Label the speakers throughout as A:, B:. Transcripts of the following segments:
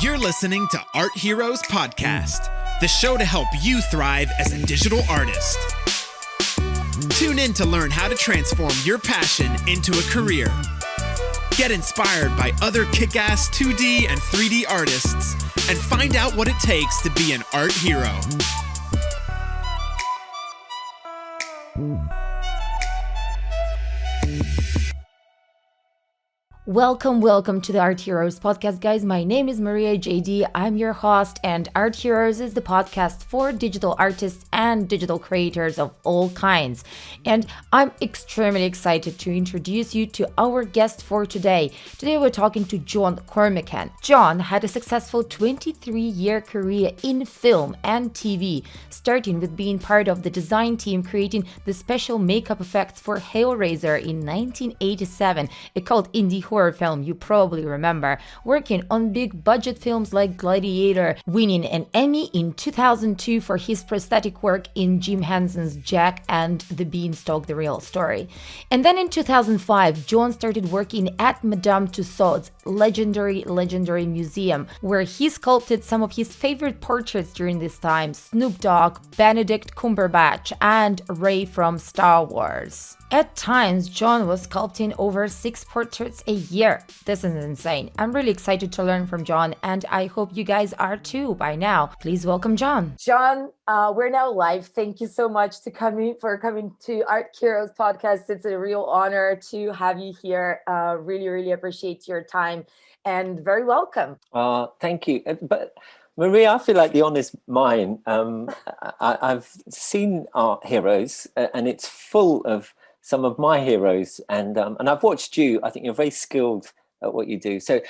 A: You're listening to Art Heroes Podcast, the show to help you thrive as a digital artist. Tune in to learn how to transform your passion into a career. Get inspired by other kick-ass 2D and 3D artists, and find out what it takes to be an art hero.
B: Welcome to the Art Heroes podcast, guys. My name is Maria JD. I'm your host, and Art Heroes is the podcast for digital artists and digital creators of all kinds. And I'm extremely excited to introduce you to our guest for today. Today we're talking to John Cormican. John had a successful 23-year career in film and TV, starting with being part of the design team creating the special makeup effects for Hellraiser in 1987, a cult indie horror film you probably remember, working on big budget films like Gladiator, winning an Emmy in 2002 for his prosthetic work in Jim Henson's Jack and the Beanstalk: The Real Story. And then in 2005, John started working at Madame Tussauds' legendary museum, where he sculpted some of his favorite portraits during this time: Snoop Dogg, Benedict Cumberbatch, and Rey from Star Wars. At times, John was sculpting over 6 portraits a year. This is insane. I'm really excited to learn from John, and I hope you guys are too by now. Please welcome John.
C: John, we're now live. Thank you so much for coming to Art Heroes podcast. It's a real honor to have you here. Really appreciate your time and very welcome.
D: Thank you. But Maria, I feel like the honor's mine. I've seen Art Heroes, and it's full of some of my heroes, and I've watched you. I think you're very skilled at what you do. So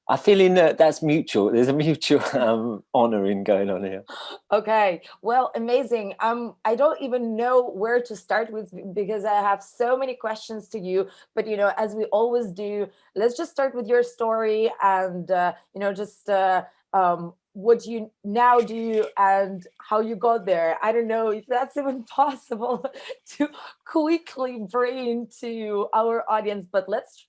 D: I feel that's mutual. There's a mutual honoring going on here.
C: Okay, well, amazing. I don't even know where to start with because I have so many questions to you. But as we always do, let's just start with your story and what you now do and how you got there. I don't know if that's even possible to quickly bring to our audience, but let's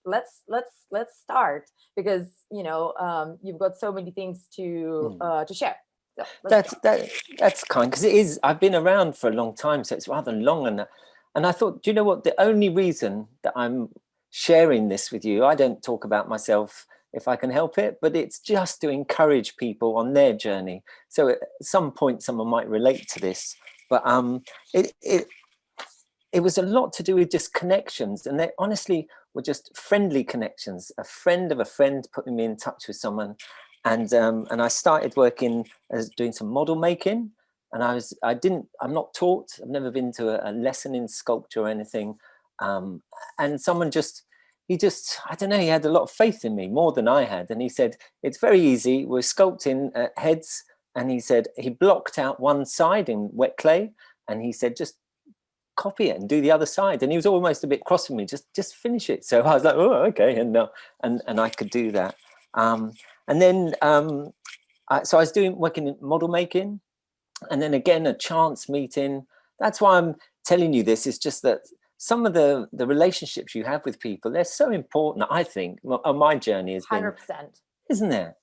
C: start because you've got so many things to share. So
D: that's kind, because it is. I've been around for a long time, so it's rather long, and I thought, do you know what? The only reason that I'm sharing this with you, I don't talk about myself if I can help it, but it's just to encourage people on their journey. So at some point someone might relate to this, but it was a lot to do with just connections, and they honestly were just friendly connections. A friend of a friend putting me in touch with someone, and I started working as doing some model making, and I'm not taught, I've never been to a lesson in sculpture or anything, and someone I don't know, he had a lot of faith in me, more than I had. And he said, it's very easy. We're sculpting heads. And he said, he blocked out one side in wet clay. And he said, just copy it and do the other side. And he was almost a bit cross with me, just finish it. So I was like, oh, okay. And I could do that. So I was working in model making. And then again, a chance meeting. That's why I'm telling you this, is just that some of the relationships you have with people, they're so important, I think, on my journey has been.
C: 100%.
D: Isn't there?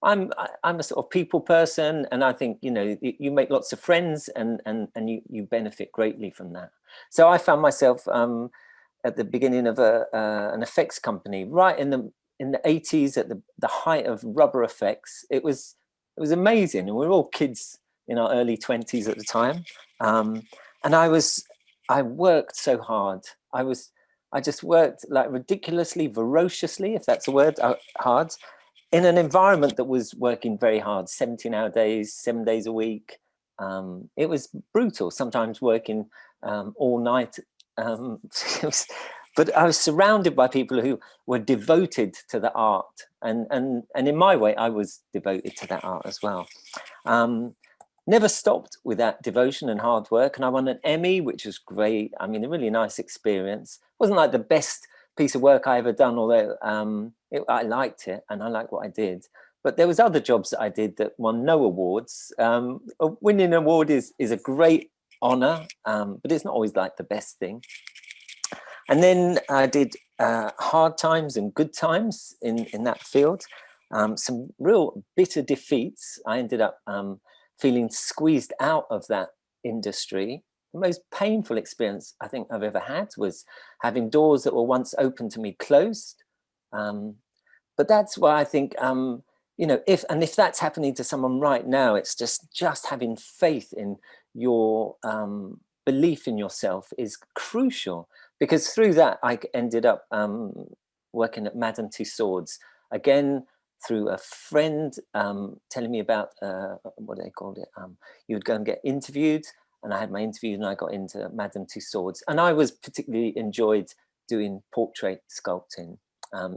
D: I'm a sort of people person, and I think, you make lots of friends and you benefit greatly from that. So I found myself at the beginning of an effects company, right in the 80s, at the height of rubber effects. It was amazing, and we were all kids in our early 20s at the time. And I worked so hard. I just worked like ridiculously, ferociously, if that's a word, hard, in an environment that was working very hard, 17-hour days, 7 days a week. It was brutal, sometimes working all night. But I was surrounded by people who were devoted to the art. And in my way, I was devoted to that art as well. Never stopped with that devotion and hard work. And I won an Emmy, which was great. I mean, a really nice experience. It wasn't like the best piece of work I ever done, although I liked it and I liked what I did. But there was other jobs that I did that won no awards. Winning an award is a great honor, but it's not always like the best thing. And then I did hard times and good times in that field. some real bitter defeats. I ended up feeling squeezed out of that industry. The most painful experience I think I've ever had was having doors that were once open to me closed. But that's why I think, if that's happening to someone right now, it's just having faith in your belief in yourself is crucial, because through that I ended up working at Madame Tussauds, again through a friend telling me about what they called it. You would go and get interviewed, and I had my interview and I got into Madame Tussauds, and I was particularly enjoyed doing portrait sculpting.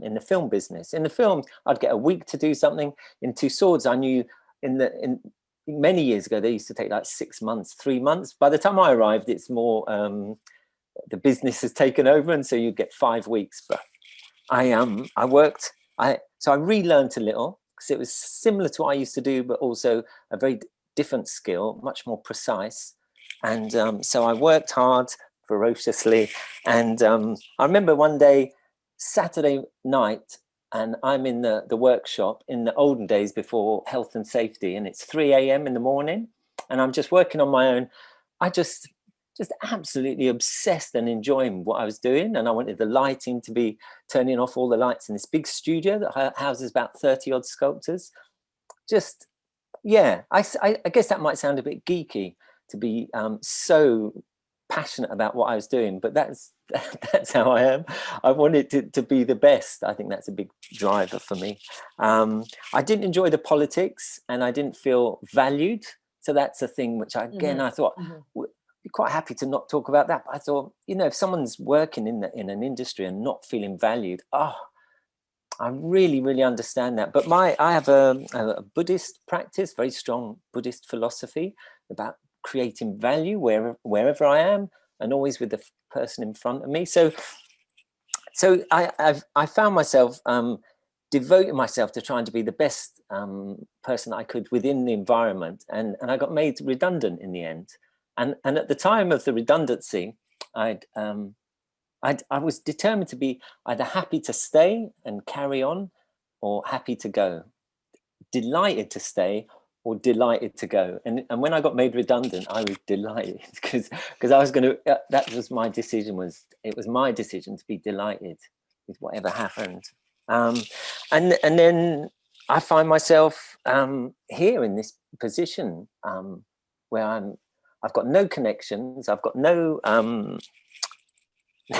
D: In the film business. In the film, I'd get a week to do something. In Tussauds, I knew in many years ago, they used to take like 6 months, 3 months. By the time I arrived, it's more, the business has taken over, and so you get 5 weeks. But I worked, so I relearned a little, because it was similar to what I used to do, but also a very different skill, much more precise. And so I worked hard, ferociously. And I remember one day, Saturday night, and I'm in the workshop in the olden days before health and safety, and it's 3 a.m. in the morning, and I'm just working on my own. I just absolutely obsessed and enjoying what I was doing, and I wanted the lighting to be turning off all the lights in this big studio that houses about 30 odd sculptors. Just, yeah, I guess that might sound a bit geeky to be so passionate about what I was doing, but that's how I am. I wanted to be the best. I think that's a big driver for me. I didn't enjoy the politics, and I didn't feel valued. So that's a thing which I thought would be quite happy to not talk about that. But I thought, if someone's working in an industry and not feeling valued, I really, really understand that. But I have a Buddhist practice, very strong Buddhist philosophy about creating value wherever I am, and always with the person in front of me. So I found myself devoting myself to trying to be the best person I could within the environment, and I got made redundant in the end. And at the time of the redundancy, I was determined to be either happy to stay and carry on, or happy to go, delighted to stay or delighted to go. And when I got made redundant, I was delighted, because I was going to, that was my decision, it was my decision to be delighted with whatever happened. And then I find myself here in this position where I've got no connections, I've got no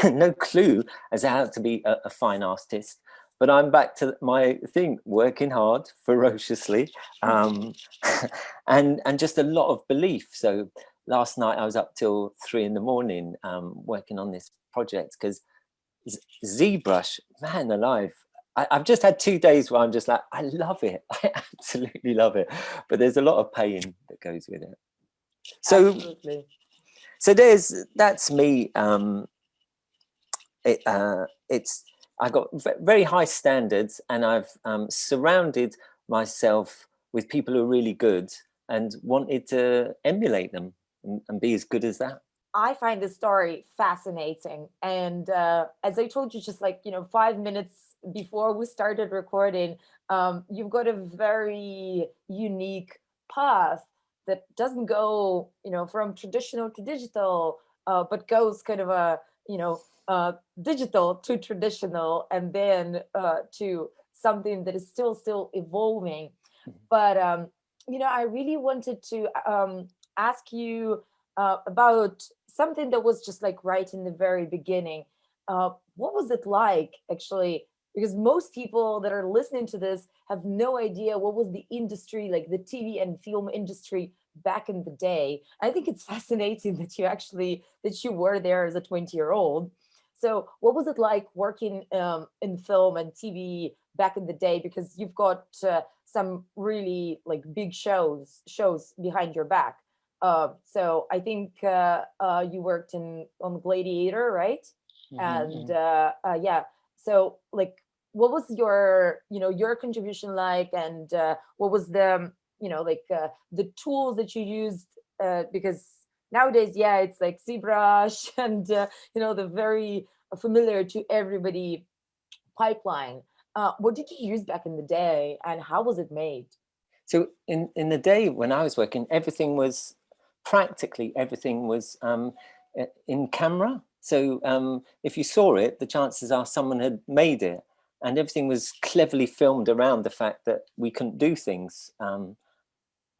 D: no clue as to how to be a fine artist. But I'm back to my thing, working hard, ferociously, and just a lot of belief. So last night I was up till 3 a.m. Working on this project, because Zbrush, man alive, I've just had 2 days where I'm just like, I love it. I absolutely love it. But there's a lot of pain that goes with it. So, absolutely. So that's me. I've got very high standards, and I've surrounded myself with people who are really good and wanted to emulate them and be as good as that.
C: I find this story fascinating. And as I told you, just 5 minutes before we started recording, you've got a very unique path that doesn't go, from traditional to digital, but goes kind of digital to traditional, and then to something that is still evolving. But I really wanted to ask you about something that was just right in the very beginning. What was it like, actually? Because most people that are listening to this have no idea what was the industry, like the TV and film industry back in the day. I think it's fascinating that you were there as a 20-year-old. So what was it like working in film and TV back in the day? Because you've got some really big shows behind your back. So I think you worked on Gladiator, right? Mm-hmm. And yeah. So what was your contribution like, and what was the the tools that you used? Because nowadays, yeah, it's like Zbrush and the very familiar to everybody pipeline. what did you use back in the day, and how was it made?
D: So in the day when I was working, practically everything was in camera. So if you saw it, the chances are someone had made it, and everything was cleverly filmed around the fact that we couldn't do things.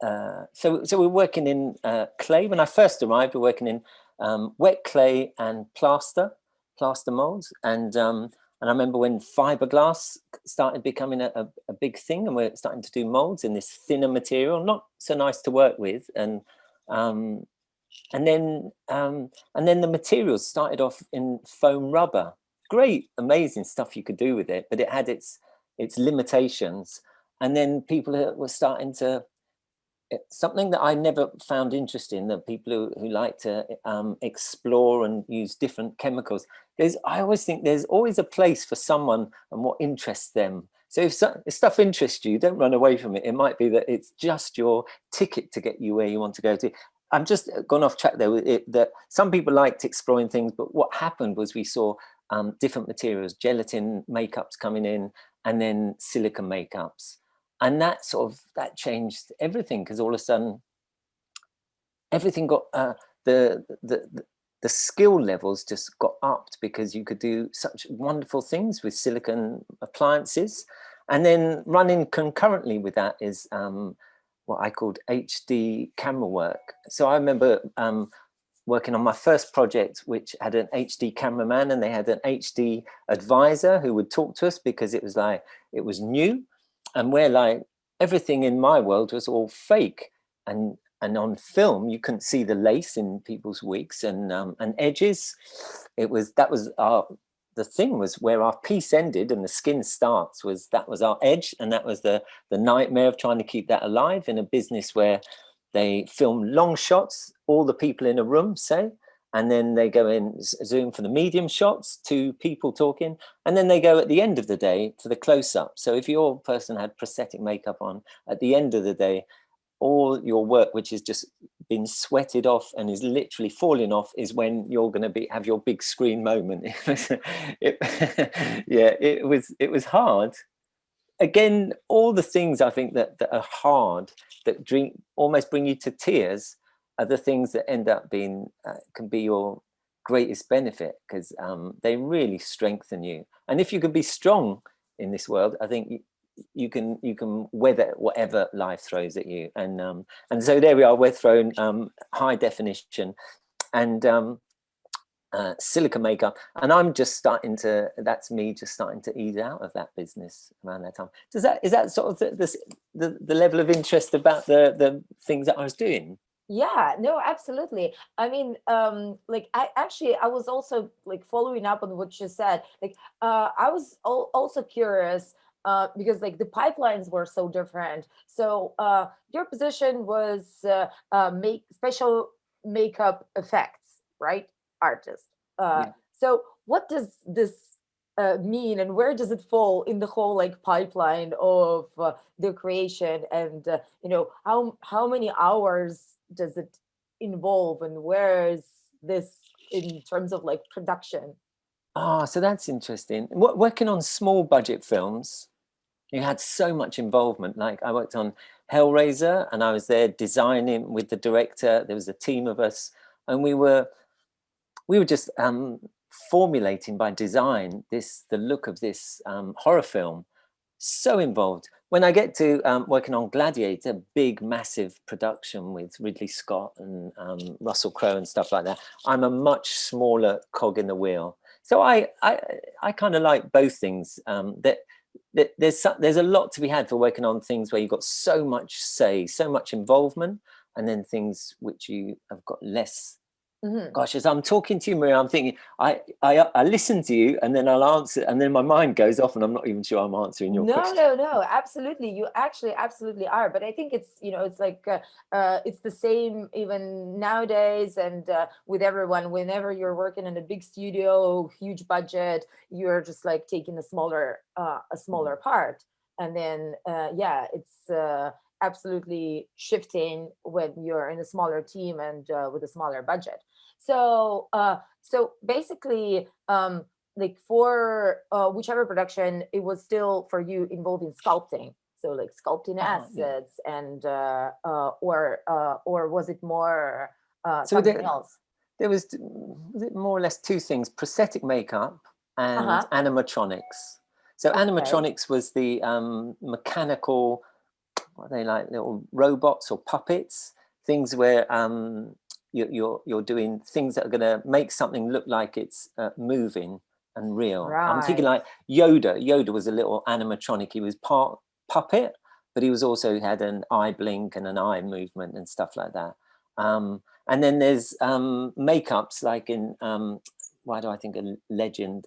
D: So we're working in clay. When I first arrived, we're working in wet clay and plaster molds, and I remember when fiberglass started becoming a big thing, and we're starting to do molds in this thinner material, not so nice to work with, and then the materials started off in foam rubber. Great, amazing stuff you could do with it, but it had its limitations. And then people were starting to, something that I never found interesting, that people who like to explore and use different chemicals. I always think there's always a place for someone and what interests them. So if stuff interests you, don't run away from it. It might be that it's just your ticket to get you where you want to go to. I'm just gone off track there with it, that some people liked exploring things, but what happened was we saw different materials, gelatin makeups coming in, and then silicone makeups. And that changed everything, because all of a sudden everything got the skill levels just got upped, because you could do such wonderful things with silicone appliances. And then running concurrently with that is what I called HD camera work. So I remember working on my first project, which had an HD cameraman, and they had an HD advisor who would talk to us, because it was new. And where everything in my world was all fake, and on film you couldn't see the lace in people's wigs and edges. The thing was where our piece ended and the skin starts, that was our edge, and that was the nightmare of trying to keep that alive in a business where they film long shots, all the people in a room, say, and then they go in zoom for the medium shots, 2 people talking, and then they go at the end of the day for the close-up. So if your person had prosthetic makeup on, at the end of the day, all your work, which has just been sweated off and is literally falling off, is when you're going to have your big screen moment. It was hard. Again, all the things I think that are hard, that almost bring you to tears, are the things that end up being can be your greatest benefit, because they really strengthen you. And if you can be strong in this world, I think you can weather whatever life throws at you. And so there we are, we're thrown high definition and silicone makeup, and I'm just starting to ease out of that business around that time. Is that sort of the level of interest about the things that I was doing?
C: Yeah, no, absolutely. I mean, I was also following up on what you said. I was also curious because the pipelines were so different. So your position was make special makeup effects, right? Artist.
D: Yeah.
C: So what does this mean, and where does it fall in the whole pipeline of the creation? And how many hours does it involve, and where is this in terms of production?
D: So that's interesting. Working on small budget films, you had so much involvement. Like I worked on Hellraiser, and I was there designing with the director. There was a team of us, and we were just formulating by design the look of this horror film. So involved. When I get to working on Gladiator, big massive production with Ridley Scott and Russell Crowe and stuff like that, I'm a much smaller cog in the wheel. So I kind of like both things. That there's a lot to be had for working on things where you've got so much say, so much involvement, and then things which you have got less.
C: Mm-hmm.
D: Gosh, as I'm talking to you, Maria, I'm thinking I listen to you, and then I'll answer, and then my mind goes off, and I'm not even sure I'm answering your question.
C: No, absolutely. You actually absolutely are. But I think it's it's the same even nowadays, and with everyone. Whenever you're working in a big studio, huge budget, you're just taking a smaller part, and then it's absolutely shifting when you're in a smaller team and with a smaller budget. So basically, like for whichever production, it was still for you involving sculpting. So like sculpting assets and or was it more something else?
D: There was it more or less two things: prosthetic makeup and animatronics. So animatronics was the mechanical, what are they, like little robots or puppets, things where you're doing things that are going to make something look like it's moving and real.
C: Right.
D: I'm thinking like Yoda. Yoda was a little animatronic. He was part puppet, but he was also had an eye blink and an eye movement and stuff like that. And then there's makeups like in why do I think a Legend,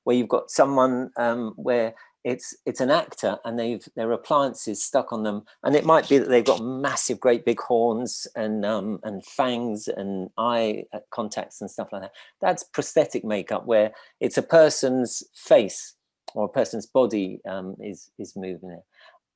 D: where you've got someone where it's an actor and their appliances stuck on them, and it might be that they've got massive, great big horns and fangs and eye contacts and stuff like that. That's prosthetic makeup, where it's a person's face or a person's body is moving it.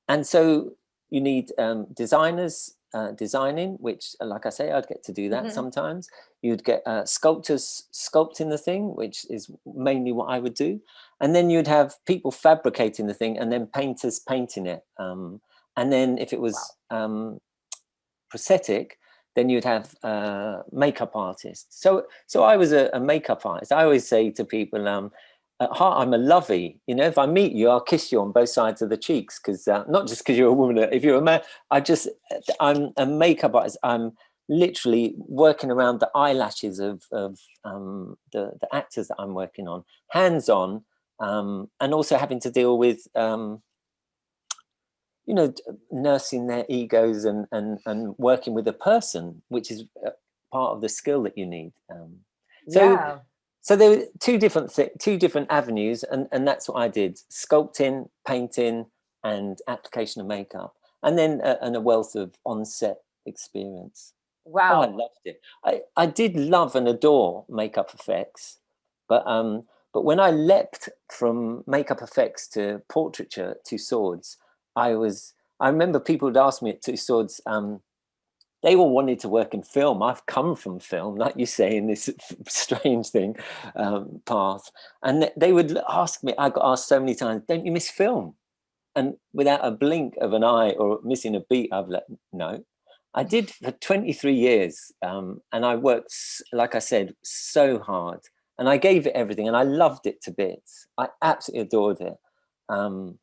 D: And so you need designers designing, which, like I say, I'd get to do that sometimes. You'd get sculptors sculpting the thing, which is mainly what I would do. And then you'd have people fabricating the thing, and then painters painting it. And then if it was prosthetic, then you'd have makeup artists. So I was a makeup artist. I always say to people, at heart, I'm a lovey. You know, if I meet you, I'll kiss you on both sides of the cheeks, because not just because you're a woman. If you're a man, I'm a makeup artist. I'm literally working around the eyelashes of the actors that I'm working on, hands on, and also having to deal with nursing their egos and working with a person, which is part of the skill that you need. So there were two different avenues, and that's what I did: sculpting, painting, and application of makeup, and then a wealth of on-set experience.
C: Wow.
D: Oh, I loved it. I did love and adore makeup effects, but when I leapt from makeup effects to portraiture, Tussauds, I remember people would ask me at Tussauds, they all wanted to work in film. I've come from film, like you say, in this strange thing path. And they would ask me, I got asked so many times, don't you miss film? And without a blink of an eye or missing a beat, I've like, no. I did for 23 years. And I worked, like I said, so hard. And I gave it everything, and I loved it to bits. I absolutely adored it. And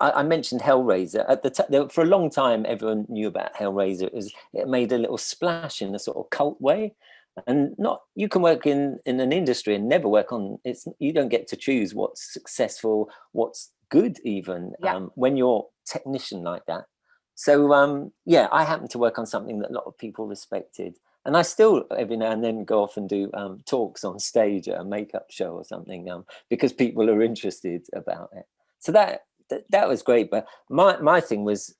D: I mentioned Hellraiser at the for a long time. Everyone knew about Hellraiser. It made a little splash in a sort of cult way, and not you can work in an industry and never work on it's. You don't get to choose what's successful, what's good, even when you're a technician like that. So I happened to work on something that a lot of people respected, and I still every now and then go off and do talks on stage at a makeup show or something because people are interested about it. So that was great, but my thing was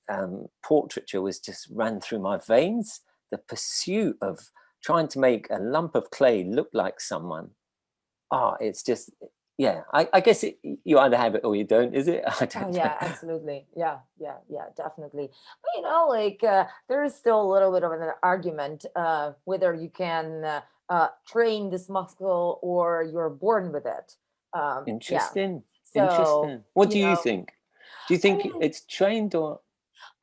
D: portraiture was just ran through my veins. The pursuit of trying to make a lump of clay look like someone. It's just I guess you either have it or you don't, is it? I don't know.
C: Absolutely. Yeah, definitely. But there is still a little bit of an argument whether you can train this muscle or you're born with it.
D: Interesting. Interesting. What do you think? Do you think it's trained or?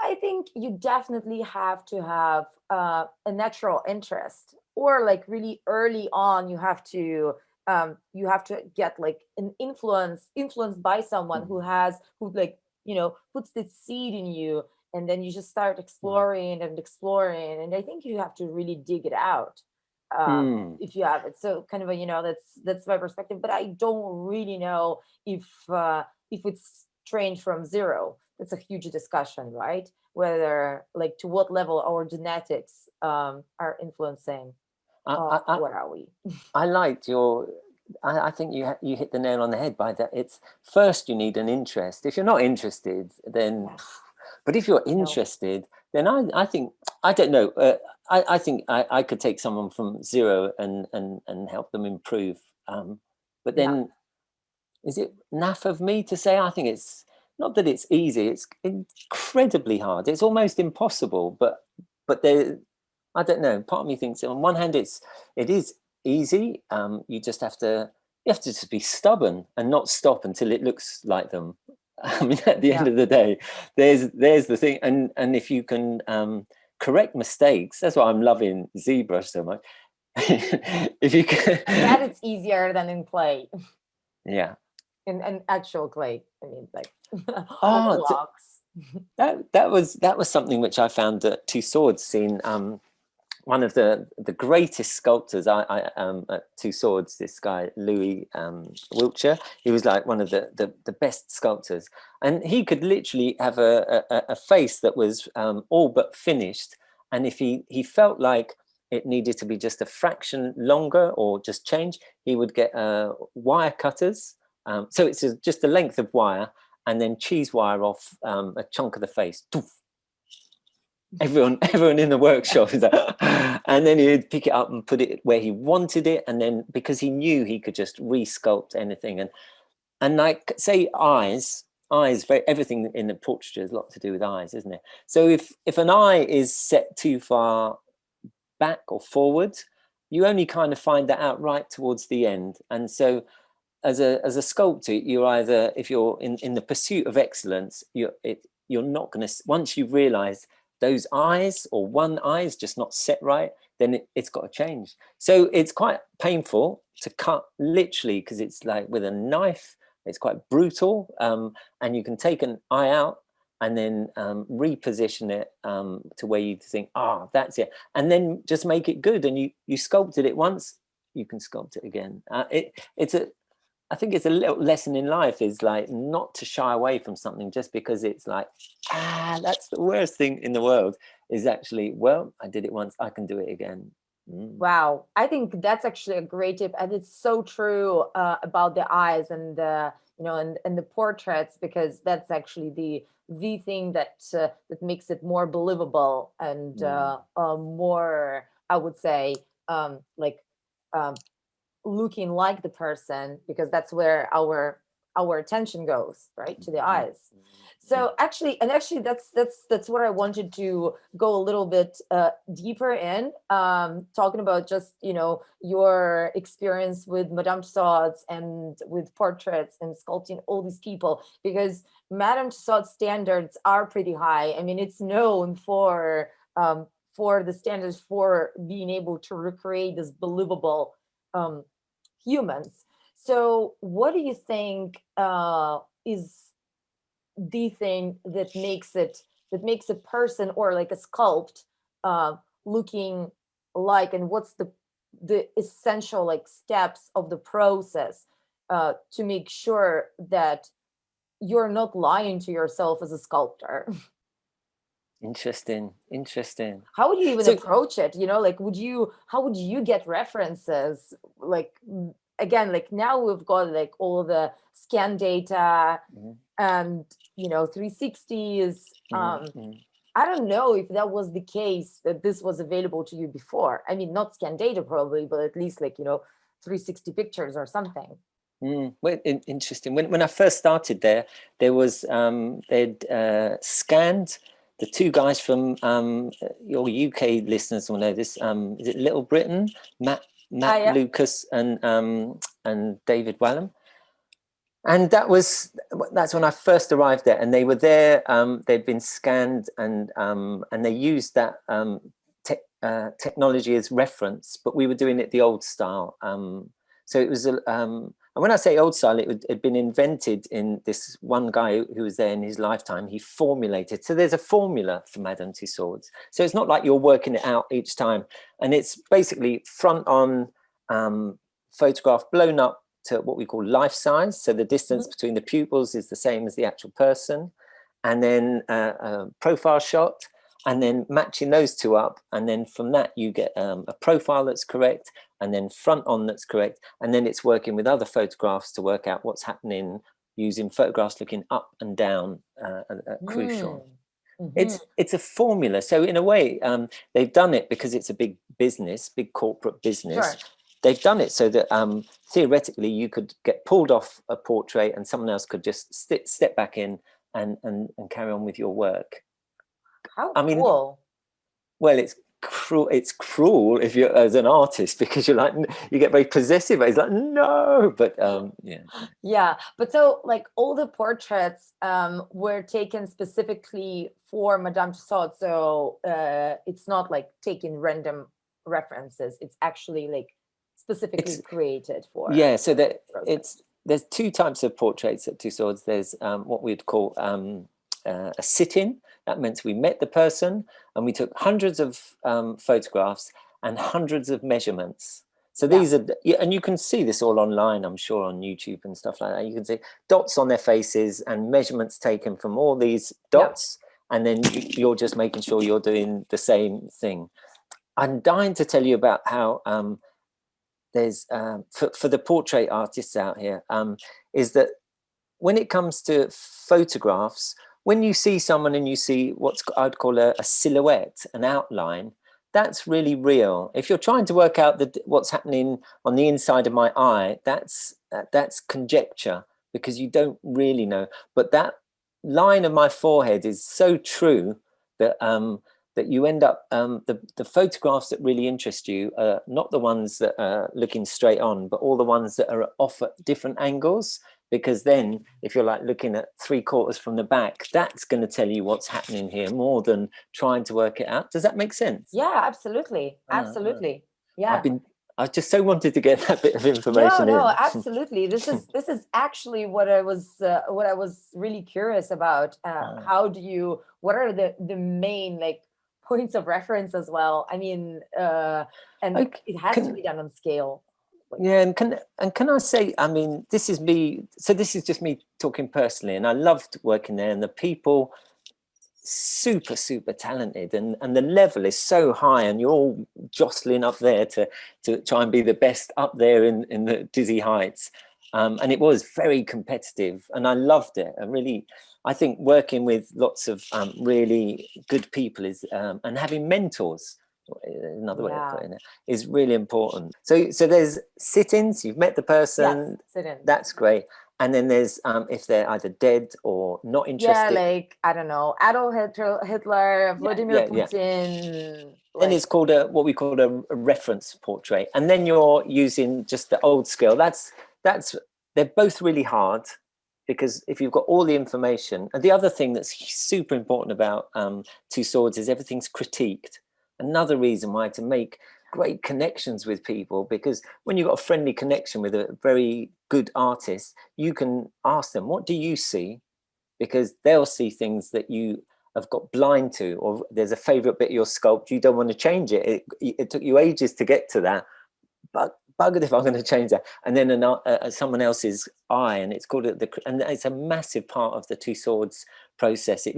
C: I think you definitely have to have a natural interest, or like really early on, you have to get like an influenced by someone who puts this seed in you, and then you just start exploring. And I think you have to really dig it out if you have it. So kind of that's my perspective, but I don't really know if it's trained from zero. That's a huge discussion, right? Whether like to what level our genetics are influencing what are we.
D: I liked your I think you hit the nail on the head by that. It's first you need an interest. If you're not interested, then but if you're interested, then I think I don't know. I think I could take someone from zero and help them improve. But then, is it naff of me to say? I think it's not that it's easy. It's incredibly hard. It's almost impossible. But there, I don't know. Part of me thinks on one hand it is easy. You have to just be stubborn and not stop until it looks like them. I mean, at the end of the day, there's the thing. And if you can correct mistakes, that's why I'm loving Zbrush so much. If you can,
C: that it's easier than in clay.
D: Yeah.
C: In actual clay. I mean, like
D: blocks. That was something which I found at Tussauds, seen one of the greatest sculptors I at Tussauds, this guy Louis Wiltshire. He was like one of the best sculptors, and he could literally have a face that was all but finished, and if he felt like it needed to be just a fraction longer or just change, he would get wire cutters. So it's just the length of wire, and then cheese wire off a chunk of the face. Everyone in the workshop is like, and then he'd pick it up and put it where he wanted it, and then because he knew he could just re-sculpt anything, and like say eyes, everything in the portraiture has a lot to do with eyes, isn't it? So if an eye is set too far back or forward, you only kind of find that out right towards the end. And so as a sculptor, you're either, if you're in the pursuit of excellence, you're not going to, once you've realized those eyes or one eye is just not set right, then it's got to change. So it's quite painful to cut, literally, because it's like with a knife, it's quite brutal, and you can take an eye out and then reposition it to where you think, that's it, and then just make it good. And you sculpted it once, you can sculpt it again. I think it's a little lesson in life, is like not to shy away from something just because it's like, that's the worst thing in the world, is actually, well, I did it once, I can do it again.
C: Wow, I think that's actually a great tip, and it's so true about the eyes and the and the portraits, because that's actually the thing that makes it more believable and more, I would say, looking like the person, because that's where our attention goes, right, to the eyes. So actually that's what I wanted to go a little bit deeper in, talking about just your experience with Madame Tussauds and with portraits and sculpting all these people, because Madame Tussauds standards are pretty high. I mean, it's known for the standards for being able to recreate this believable humans. So what do you think is the thing that makes a person or like a sculpt looking like, and what's the essential like steps of the process to make sure that you're not lying to yourself as a sculptor?
D: Interesting.
C: How would you even approach it? Like, how would you get references? Like, again, like now we've got like all the scan data and 360s. I don't know if that was the case, that this was available to you before. I mean, not scan data probably, but at least like 360 pictures or something.
D: Well, interesting. When I first started there was they'd scanned. The two guys from your UK listeners will know this. Is it Little Britain? Matt Lucas and David Whallam. And that's when I first arrived there, and they were there. They'd been scanned, and they used that technology as reference, but we were doing it the old style. So it was and when I say old style, it had been invented in this one guy who was there in his lifetime. He formulated. So there's a formula for Madame Tussauds. So it's not like you're working it out each time. And it's basically front on photograph blown up to what we call life size. So the distance between the pupils is the same as the actual person. And then a profile shot, and then matching those two up. And then from that, you get a profile that's correct, and then front on that's correct. And then it's working with other photographs to work out what's happening using photographs looking up and down crucial. It's a formula. So in a way, they've done it because it's a big business, big corporate business. Sure. They've done it so that theoretically you could get pulled off a portrait and someone else could just step back in and carry on with your work.
C: How cool.
D: Well, it's cruel. It's cruel if you're as an artist, because you're like, you get very possessive. It's like, no, but
C: Yeah, but so like all the portraits were taken specifically for Madame Tussauds, so it's not like taking random references. It's actually like specifically created for.
D: Yeah, so that there's two types of portraits at Tussauds. There's what we'd call a sit-in. That meant we met the person and we took hundreds of photographs and hundreds of measurements. So these are, and you can see this all online, I'm sure, on YouTube and stuff like that. You can see dots on their faces and measurements taken from all these dots, and then you're just making sure you're doing the same thing. I'm dying to tell you about how there's, for the portrait artists out here, is that when it comes to photographs, when you see someone and you see what I'd call a silhouette, an outline, that's really real. If you're trying to work out what's happening on the inside of my eye, that's conjecture, because you don't really know. But that line of my forehead is so true that that you end up, the photographs that really interest you are not the ones that are looking straight on, but all the ones that are off at different angles. Because then if you're like looking at 3/4 from the back, that's going to tell you what's happening here more than trying to work it out. Does that make sense?
C: Yeah, absolutely. Absolutely. Yeah.
D: I just so wanted to get that bit of information.
C: No, absolutely. This is actually what I was really curious about. What are the main like points of reference as well? I mean, it has to be done on scale.
D: Yeah, and can I say, I mean, this is me. So this is just me talking personally, and I loved working there, and the people super talented, and the level is so high, and you're all jostling up there to try and be the best up there in the dizzy heights, and it was very competitive, and I loved it. I think working with lots of really good people is and having mentors, another way of putting it, is really important. So there's sit-ins, you've met the person, sit-ins. That's great. And then there's if they're either dead or not interested.
C: Yeah, like, I don't know, Adolf Hitler, Vladimir Putin.
D: Then it's called what we call a reference portrait. And then you're using just the old scale. They're both really hard, because if you've got all the information, and the other thing that's super important about Tussauds is everything's critiqued. Another reason why to make great connections with people, because when you've got a friendly connection with a very good artist, you can ask them, what do you see? Because they'll see things that you have got blind to, or there's a favorite bit of your sculpt, you don't want to change it. It took you ages to get to that, but buggered if I'm going to change that. And then someone else's eye, and it's called and it's a massive part of the Tussauds process.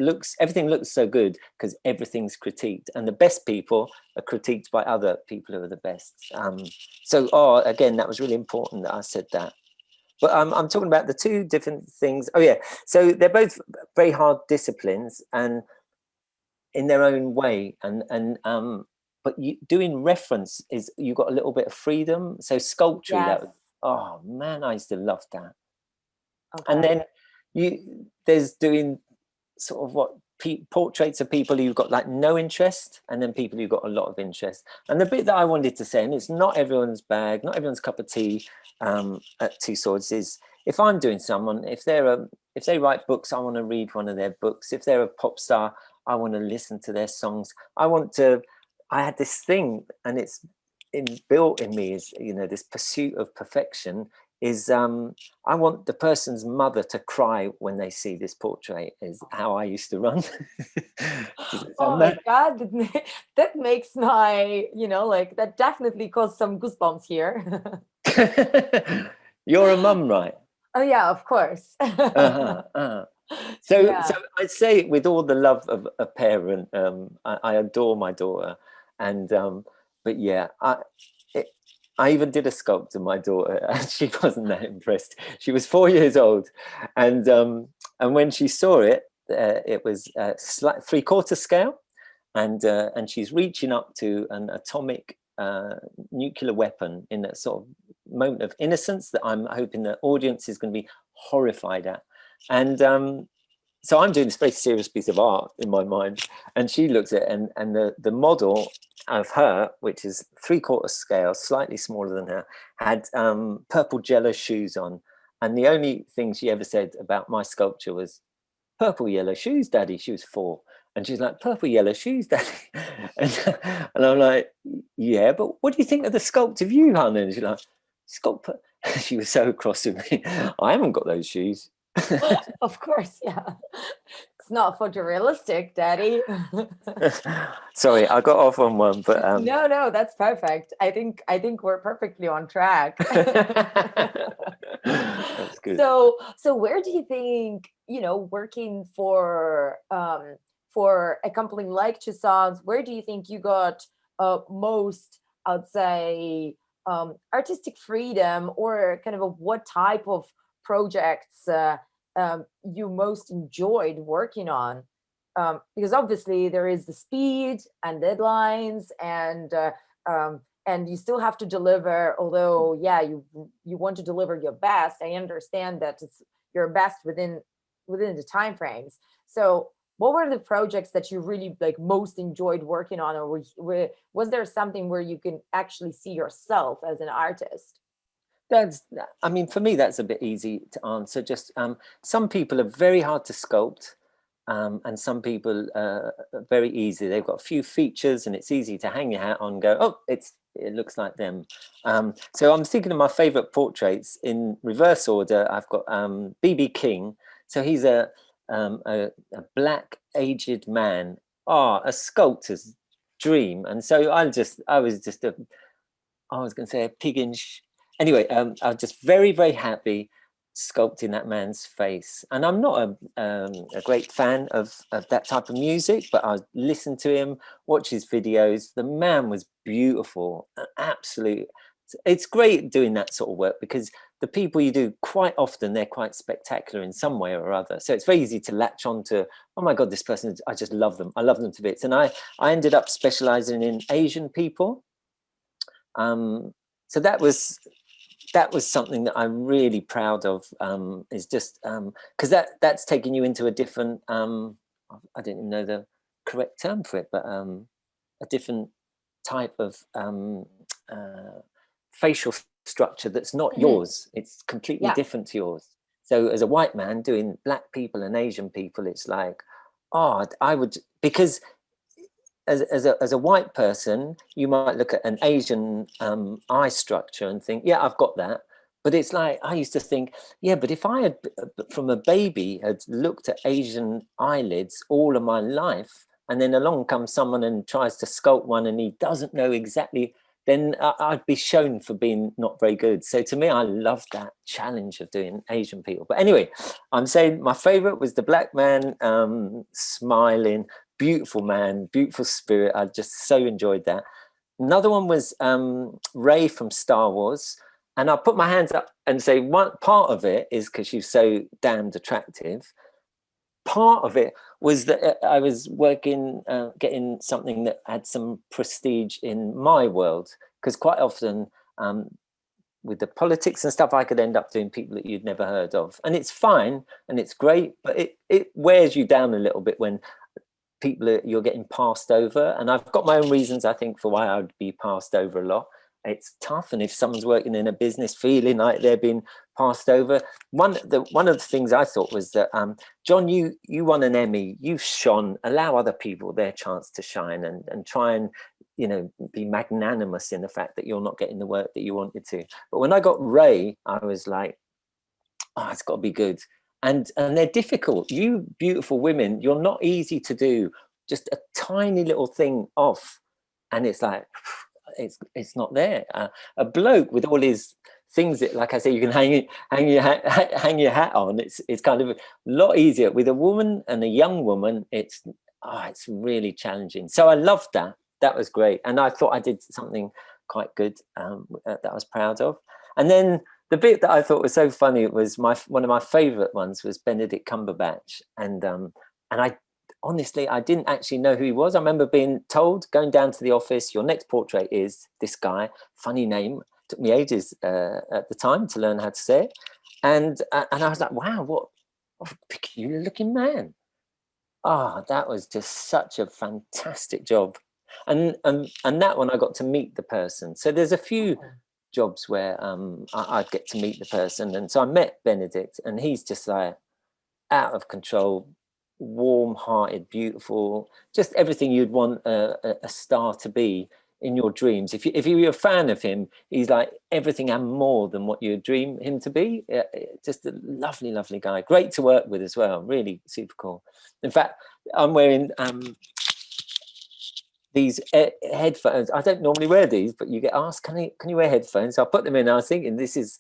D: Everything looks so good because everything's critiqued, and the best people are critiqued by other people who are the best. Again, that was really important that I said that. But I'm talking about the two different things. Oh yeah, so they're both very hard disciplines, and in their own way, but doing reference is, you've got a little bit of freedom. So sculpture, oh man, I used to love that. Okay. And then there's doing sort of portraits of people who've got like no interest, and then people who've got a lot of interest. And the bit that I wanted to say, and it's not everyone's bag, not everyone's cup of tea at Tussauds, is if I'm doing someone, if they write books, I want to read one of their books. If they're a pop star, I want to listen to their songs. I had this thing, and it's built in me, is, this pursuit of perfection is, I want the person's mother to cry when they see this portrait, is how I used to run.
C: Oh my God, that makes my, that definitely caused some goosebumps here.
D: You're a mum, right?
C: Oh yeah, of course.
D: So I say it with all the love of a parent. I adore my daughter, and but yeah, I even did a sculpt of my daughter, and she wasn't that impressed. She was 4 years old, and when she saw it, it was 3/4 scale, and she's reaching up to an atomic nuclear weapon in a sort of moment of innocence that I'm hoping the audience is going to be horrified at. And so I'm doing this very serious piece of art in my mind, and she looks at it, and the model of her, which is 3/4 scale, slightly smaller than her, had purple Jello shoes on, and the only thing she ever said about my sculpture was, "Purple yellow shoes, Daddy." She was 4, and she's like, "Purple yellow shoes, Daddy," and I'm like, "Yeah, but what do you think of the sculpt of you, hon?" And she's like, "Sculpt." She was so cross with me. I haven't got those shoes.
C: Of course, yeah. It's not photorealistic, Daddy.
D: Sorry, I got off on one, but
C: No, that's perfect. I think we're perfectly on track.
D: That's good.
C: So where do you think, working for a company like Tussauds, where do you think you got most, I'd say, artistic freedom, or kind of what type of projects you most enjoyed working on? Because obviously there is the speed and deadlines, and you still have to deliver. Although, yeah, you want to deliver your best. I understand that it's your best within the time frames. So, what were the projects that you really like most enjoyed working on, or was there something where you can actually see yourself as an artist?
D: I mean, for me, that's a bit easy to answer. Just some people are very hard to sculpt, and some people are very easy. They've got a few features, and it's easy to hang your hat on and go, "Oh, it looks like them." So I'm thinking of my favorite portraits in reverse order. I've got B.B. King. So he's a black aged man, a sculptor's dream. And so I was going to say a pig in anyway, I was just very, very happy sculpting that man's face. And I'm not a great fan of that type of music, but I listened to him, watch his videos. The man was beautiful, absolute. It's great doing that sort of work, because the people you do, quite often they're quite spectacular in some way or other. So it's very easy to latch on to, oh my God, this person, I just love them. I love them to bits. And I ended up specializing in Asian people. So that was something that I'm really proud of, is just because that's taking you into a different, I don't even know the correct term for it, but a different type of facial structure that's not yours. It's completely different to yours. So as a white man doing black people and Asian people, it's like, I would, because as a white person, you might look at an Asian eye structure and think, yeah, I've got that. But it's like, I used to think, yeah, but if I had, from a baby, had looked at Asian eyelids all of my life, and then along comes someone and tries to sculpt one and he doesn't know exactly, then I'd be shown for being not very good. So to me, I love that challenge of doing Asian people. But anyway, I'm saying my favorite was the black man smiling, beautiful man, beautiful spirit. I just so enjoyed that. Another one was Rey from Star Wars. And I put my hands up and say, one part of it is because she's so damned attractive. Part of it was that I was working, getting something that had some prestige in my world. Because quite often with the politics and stuff, I could end up doing people that you'd never heard of. And it's fine and it's great, but it wears you down a little bit when you're getting passed over. And I've got my own reasons, I think, for why I would be passed over a lot. It's tough, and if someone's working in a business feeling like they're being passed over, one of the things I thought was that John, you won an Emmy, you've shone, allow other people their chance to shine, and try and be magnanimous in the fact that you're not getting the work that you wanted to. But when I got Rey, I was like, it's got to be good. And they're difficult. You beautiful women, you're not easy to do. Just a tiny little thing off, and it's like, it's not there. A bloke with all his things that, like I say, you can hang your hat on. It's kind of a lot easier. With a woman and a young woman, it's really challenging. So I loved that. That was great, and I thought I did something quite good that I was proud of. And then the bit that I thought was so funny was one of my favourite ones was Benedict Cumberbatch, and I honestly, I didn't actually know who he was. I remember being told, going down to the office, your next portrait is this guy, funny name. It took me ages at the time to learn how to say it. And I was like, wow, what a peculiar looking man. that was just such a fantastic job. And that one I got to meet the person. So there's a few jobs where I'd get to meet the person. And so I met Benedict, and he's just like out of control, warm-hearted, beautiful, just everything you'd want a star to be in your dreams. If you're a fan of him, he's like everything and more than what you dream him to be. Just a lovely, lovely guy. Great to work with as well. Really super cool. In fact, I'm wearing these headphones. I don't normally wear these, but you get asked, can you wear headphones? So I put them in. I was thinking this is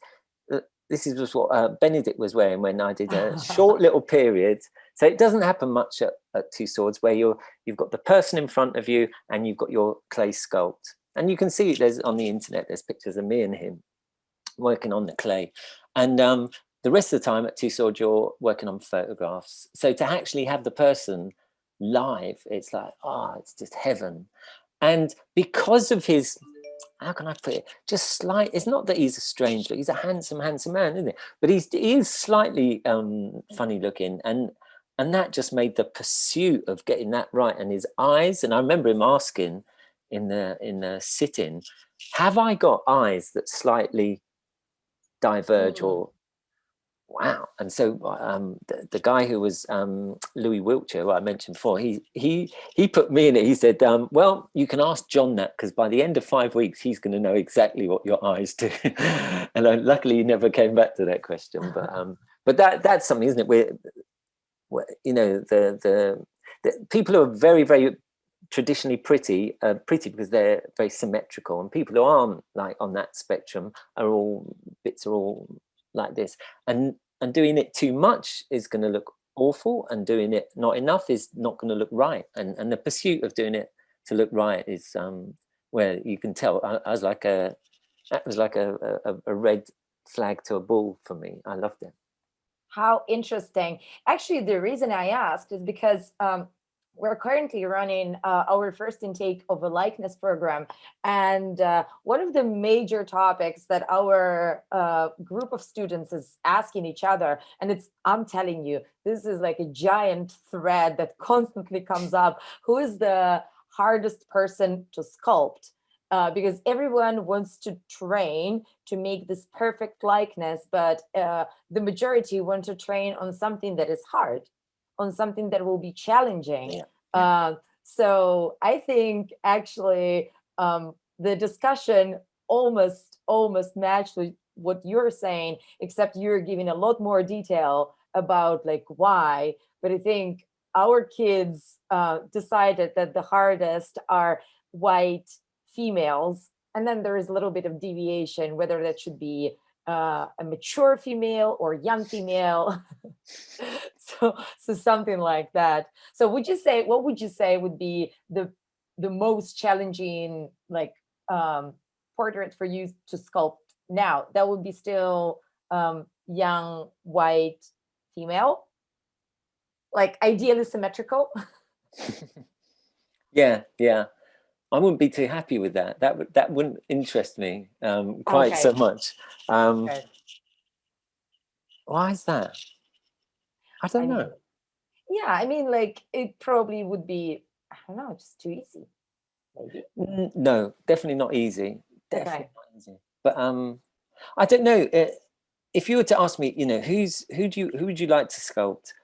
D: just what Benedict was wearing when I did a short little period. So it doesn't happen much at Tussauds, where you've got the person in front of you and you've got your clay sculpt. And you can see there's on the internet, there's pictures of me and him working on the clay. And the rest of the time at Tussauds, you're working on photographs. So to actually have the person live, it's like, it's just heaven. And because of his, how can I put it, just slight, it's not that he's a strange look, he's a handsome man, isn't he? But he is slightly funny looking, and that just made the pursuit of getting that right. And his eyes, and I remember him asking in the sit-in, have I got eyes that slightly diverge or wow? And so the guy who was Louis Wiltshire, who I mentioned before, he put me in it. He said, well, you can ask John that, because by the end of 5 weeks, he's going to know exactly what your eyes do. And luckily, he never came back to that question. But that's something, isn't it? Where you know, the people who are very, very traditionally pretty because they're very symmetrical, and people who aren't like on that spectrum are all like this, and doing it too much is going to look awful, and doing it not enough is not going to look right, and the pursuit of doing it to look right is where you can tell that was like a red flag to a bull for me. I loved it.
C: How interesting. Actually, the reason I asked is because we're currently running our first intake of a likeness program. And one of the major topics that our group of students is asking each other, and I'm telling you, this is like a giant thread that constantly comes up. Who is the hardest person to sculpt? Because everyone wants to train to make this perfect likeness, but the majority want to train on something that is hard, on something that will be challenging. So I think actually the discussion almost matched with what you're saying, except you're giving a lot more detail about like why. But I think our kids decided that the hardest are white females, and then there is a little bit of deviation, whether that should be a mature female or young female. so something like that. So what would you say would be the most challenging like portrait for you to sculpt now? That would be still young white female, like ideally symmetrical.
D: yeah I wouldn't be too happy with that. That wouldn't interest me quite so much. Why is that? I don't know.
C: Yeah, I mean, like it probably would be, I don't know, just too easy. Maybe.
D: No, definitely not easy. Definitely not easy. But I don't know. If you were to ask me, you know, who would you like to sculpt?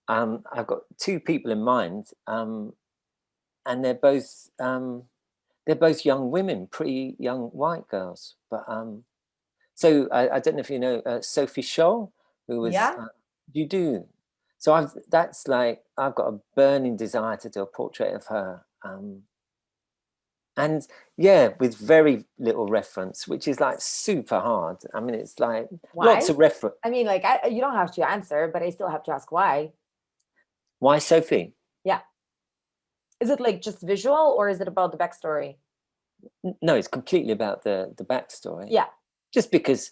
D: I've got two people in mind, and they're both young women, pretty young white girls. But so I don't know if you know Sophie Scholl, who was you do. So I've got a burning desire to do a portrait of her, and with very little reference, which is like super hard. I mean, it's like lots of reference.
C: I mean, like you don't have to answer, but I still have to ask why.
D: Why Sophie?
C: Yeah. Is it like just visual, or is it about the backstory?
D: No, it's completely about the backstory.
C: Yeah.
D: Just because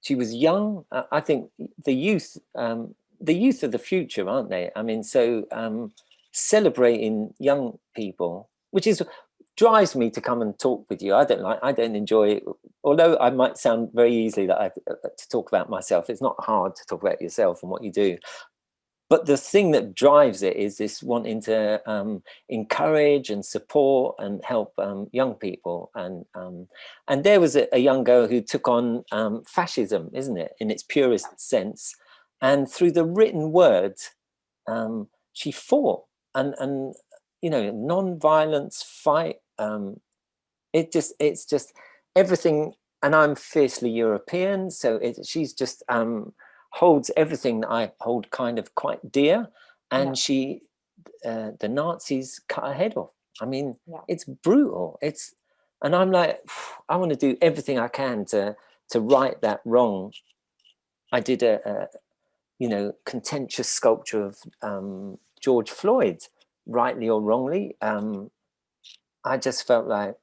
D: she was young. I think the youth of the future, aren't they? I mean, so celebrating young people, which drives me to come and talk with you. I don't enjoy it, although I might sound very easily to talk about myself. It's not hard to talk about yourself and what you do. but the thing that drives it is this wanting to encourage and support and help young people. And there was a young girl who took on fascism, isn't it, in its purest sense. And through the written word, she fought and you know, non-violence fight. It's just everything. And I'm fiercely European, so she's just holds everything that I hold kind of quite dear. And she, the Nazis cut her head off. I mean, it's brutal. And I'm like, I want to do everything I can to right that wrong. I did a you know, contentious sculpture of George Floyd, rightly or wrongly. I just felt like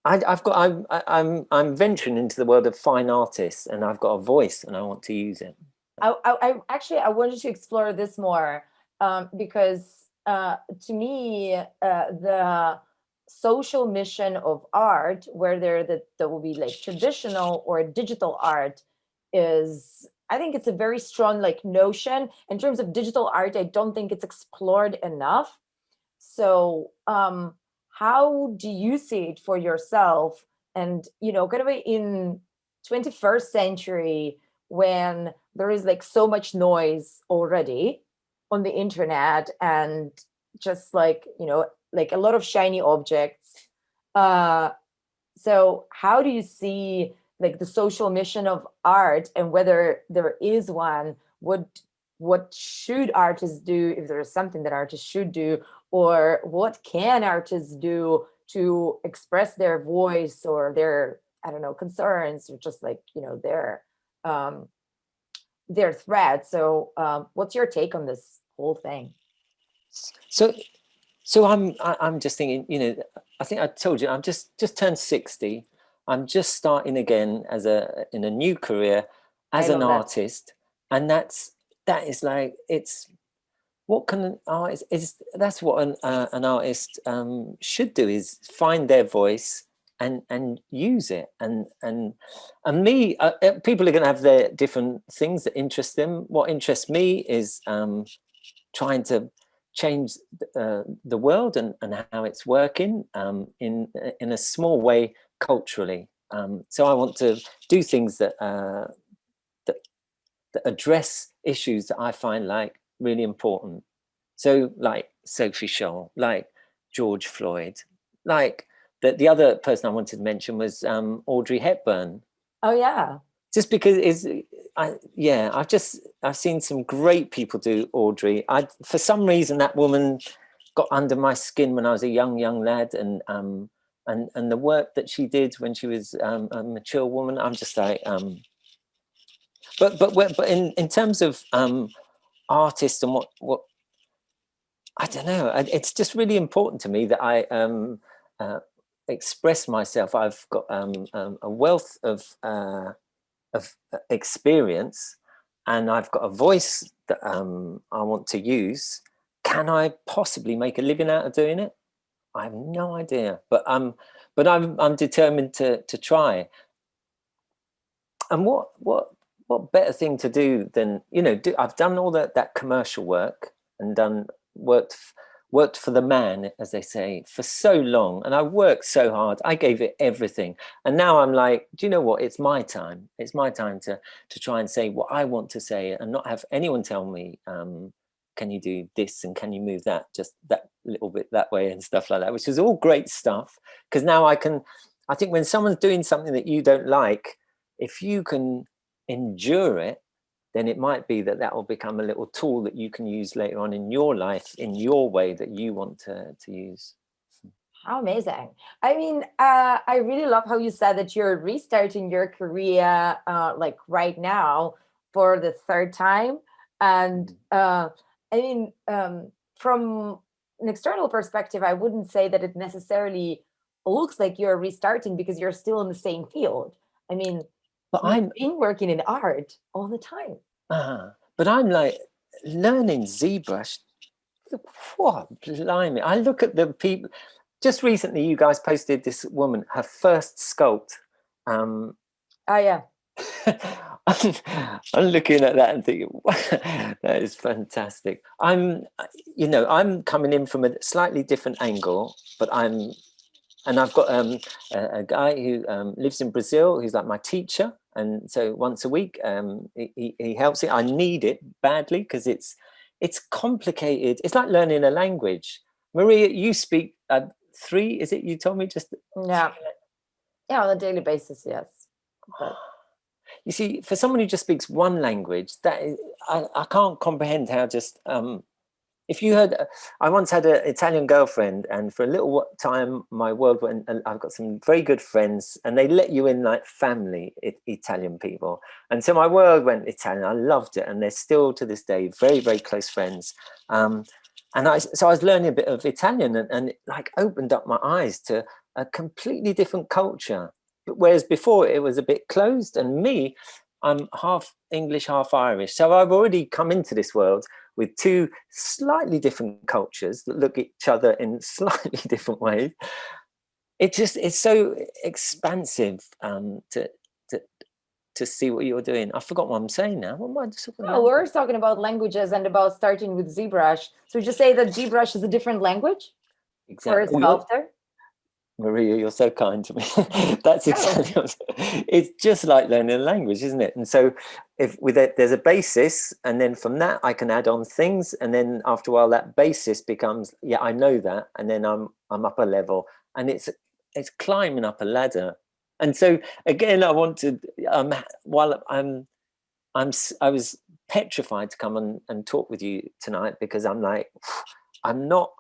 D: I'm venturing into the world of fine artists, and I've got a voice, and I want to use it.
C: I actually I wanted to explore this more because to me the social mission of art, whether that will be like traditional or digital art, is, I think it's a very strong like notion. In terms of digital art, I don't think it's explored enough. So how do you see it for yourself? And, you know, kind of in 21st century, when there is like so much noise already on the internet, and just like, you know, like a lot of shiny objects. So how do you see like the social mission of art, and whether there is one? What should artists do, if there is something that artists should do, or what can artists do to express their voice or their, I don't know, concerns, or just like, you know, their threats? So what's your take on this whole thing?
D: So I'm just thinking, you know, I think I told you, I'm just turned 60. I'm just starting again in a new career as an artist. And that is like, it's what can an artist that's what an artist should do, is find their voice and use it. And me, people are going to have their different things that interest them. What interests me is trying to change the world and how it's working in a small way culturally. So I want to do things that address issues that I find like really important. So like Sophie Scholl, like George Floyd, like the other person I wanted to mention was Audrey Hepburn.
C: Oh yeah.
D: Just because I've seen some great people do Audrey. For some reason that woman got under my skin when I was a young lad, and the work that she did when she was a mature woman, I'm just like but in terms of artists and what I don't know, it's just really important to me that I express myself. I've got a wealth of experience, and I've got a voice that I want to use. Can I possibly make a living out of doing it? I have no idea, but I'm determined to try. And what better thing to do than, you know, I've done all that commercial work and worked for the man, as they say, for so long, and I worked so hard. I gave it everything, and now I'm like, do you know what? It's my time. It's my time to try and say what I want to say, and not have anyone tell me, can you do this and can you move that just that little bit that way and stuff like that, which is all great stuff. Because now I think when someone's doing something that you don't like, if you can endure it, then it might be that will become a little tool that you can use later on in your life in your way that you want to use.
C: How amazing. I mean, I really love how you said that you're restarting your career like right now for the third time. And I mean, from an external perspective, I wouldn't say that it necessarily looks like you're restarting, because you're still in the same field. I mean, but I've been working in art all the time.
D: But I'm like learning Zbrush. What blimey! I look at the people. Just recently, you guys posted this woman, her first sculpt.
C: Oh yeah.
D: I'm looking at that and thinking, that is fantastic. I'm coming in from a slightly different angle, but I've got a guy who lives in Brazil, who's like my teacher. And so once a week, he helps it. I need it badly because it's complicated. It's like learning a language. Maria, you speak 3, is it? You told me just...
C: Yeah, on a daily basis, yes. But
D: you see, for someone who just speaks one language, that is, I can't comprehend how just... if you heard, I once had an Italian girlfriend, and for a little time, my world went, and I've got some very good friends, and they let you in like family, Italian people. And so my world went Italian. I loved it. And they're still to this day, very, very close friends. So I was learning a bit of Italian, and it like opened up my eyes to a completely different culture. Whereas before it was a bit closed, and me, I'm half English, half Irish. So I've already come into this world with 2 slightly different cultures that look at each other in slightly different ways. It's so expansive to see what you're doing. I forgot what I'm saying now. What am I talking about?
C: We're talking about languages and about starting with Zbrush. So just say that Zbrush is a different language for a sculptor?
D: Maria, you're so kind to me. That's exactly it's just like learning a language, isn't it? And so there's a basis, and then from that I can add on things, and then after a while that basis becomes, I know that, and then I'm up a level, and it's climbing up a ladder. And so again, I wanted while I was petrified to come and talk with you tonight, because I'm like, I'm not.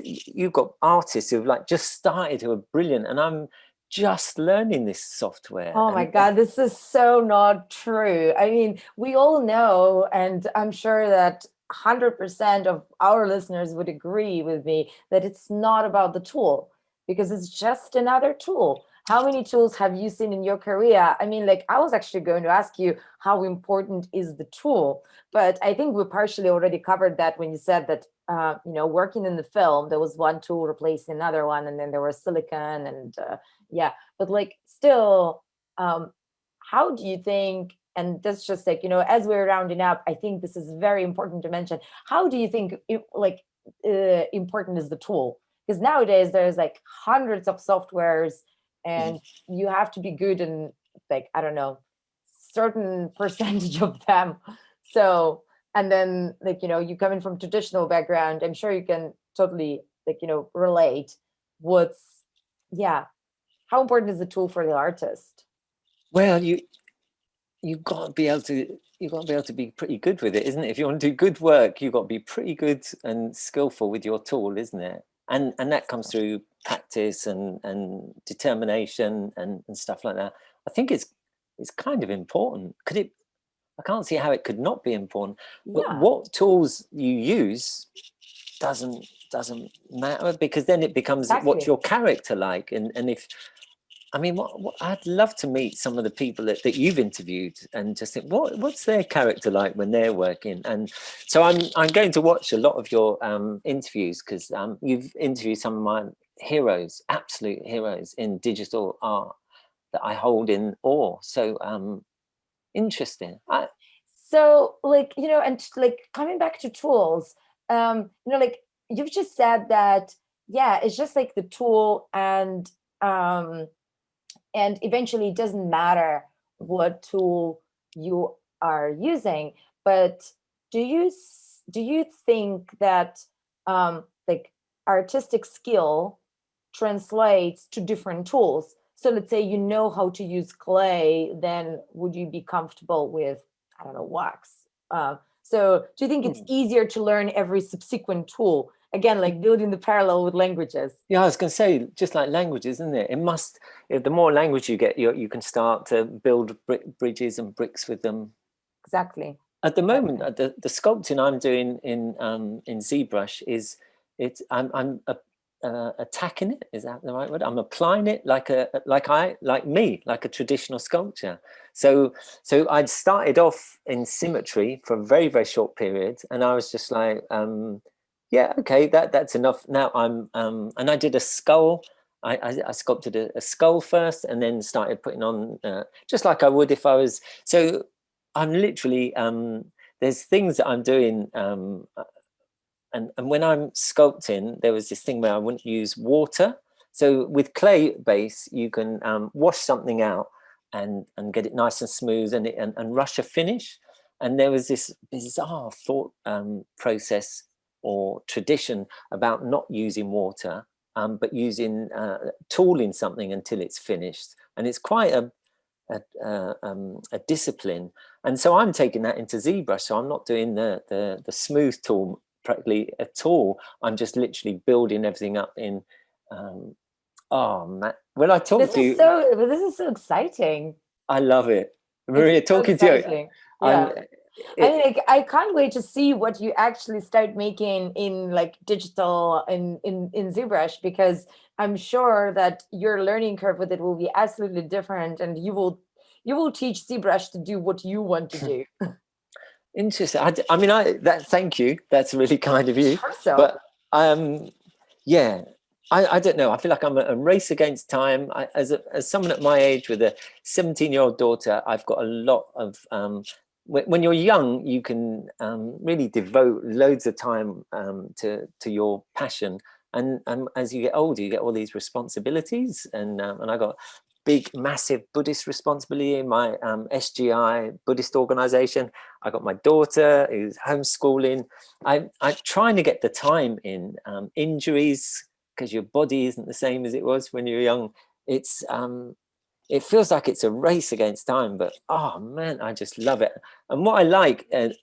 D: You've got artists who've like just started, who are brilliant, and I'm just learning this software.
C: Oh my God, this is so not true. I mean, we all know, and I'm sure that 100% of our listeners would agree with me, that it's not about the tool, because it's just another tool. How many tools have you seen in your career? I mean, like, I was actually going to ask you how important is the tool, but I think we partially already covered that when you said that, working in the film, there was one tool replacing another one, and then there was silicon, and but like still, how do you think, and that's just like, as we're rounding up, I think this is very important to mention, how do you think important is the tool? Because nowadays there's like hundreds of softwares, and you have to be good in, like, I don't know, certain percentage of them. So, and then, like, you come in from traditional background, I'm sure you can totally, like, relate. How important is the tool for the artist?
D: Well, you've got to be able to be pretty good with it, isn't it? If you want to do good work, you've got to be pretty good and skillful with your tool, isn't it? And that comes through practice and determination and stuff like that. I think it's kind of important. I can't see how it could not be important. But what tools you use doesn't matter, because then it becomes what's your character like. And if, I mean, what I'd love to meet some of the people that you've interviewed and just think, what's their character like when they're working? And so I'm going to watch a lot of your interviews, because you've interviewed some of my heroes, absolute heroes in digital art that I hold in awe. So interesting.
C: So, like, and like coming back to tools, like you've just said that, it's just like the tool, and eventually it doesn't matter what tool you are using. But do you think that like artistic skill translates to different tools? So let's say you know how to use clay, then would you be comfortable with, I don't know, wax? So do you think it's easier to learn every subsequent tool? Again, like building the parallel with languages.
D: Yeah, I was going to say, just like languages, isn't it? The more language you get, you can start to build bridges and bricks with them.
C: Exactly.
D: At the moment, the sculpting I'm doing in Zbrush I'm attacking it. Is that the right word? I'm applying it like a traditional sculpture. So I'd started off in symmetry for a very, very short period, and I was just like, okay, that's enough. Now I'm and I did a skull I sculpted a skull first, and then started putting on just like I would if I was. So I'm literally there's things that I'm doing, and when I'm sculpting, there was this thing where I wouldn't use water. So with clay base, you can wash something out and get it nice and smooth and rush a finish. And there was this bizarre thought process or tradition about not using water, but using tooling something until it's finished. And it's quite a discipline. And so I'm taking that into Zbrush. So I'm not doing the smooth tool practically at all. I'm just literally building everything up in oh man, when I talk to you,
C: this is so exciting.
D: I love it, Maria. Talking to you,
C: yeah. I mean, like, I can't wait to see what you actually start making in like digital in Zbrush, because I'm sure that your learning curve with it will be absolutely different, and you will teach Zbrush to do what you want to do.
D: Interesting. I mean, thank you. That's really kind of you.
C: Sure, so.
D: But yeah, I don't know. I feel like I'm a race against time. As someone at my age with a 17-year-old daughter, I've got a lot of. When you're young, you can really devote loads of time to your passion, and as you get older, you get all these responsibilities, and I got big, massive Buddhist responsibility in my SGI Buddhist organization. I got my daughter who's homeschooling. I'm trying to get the time in. Injuries, because your body isn't the same as it was when you were young. It's it feels like it's a race against time, but oh man, I just love it. And what I like and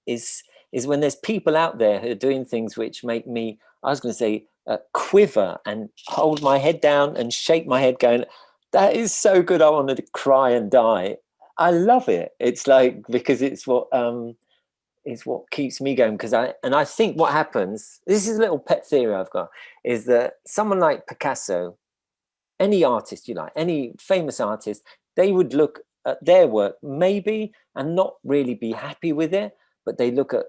D: is when there's people out there who are doing things which make me, I was going to say, quiver and hold my head down and shake my head going, that is so good, I wanted to cry and die. I love it. It's like, because it's what keeps me going. Because I think what happens, this is a little pet theory I've got, is that someone like Picasso, any artist you like, any famous artist, they would look at their work maybe and not really be happy with it, but they look at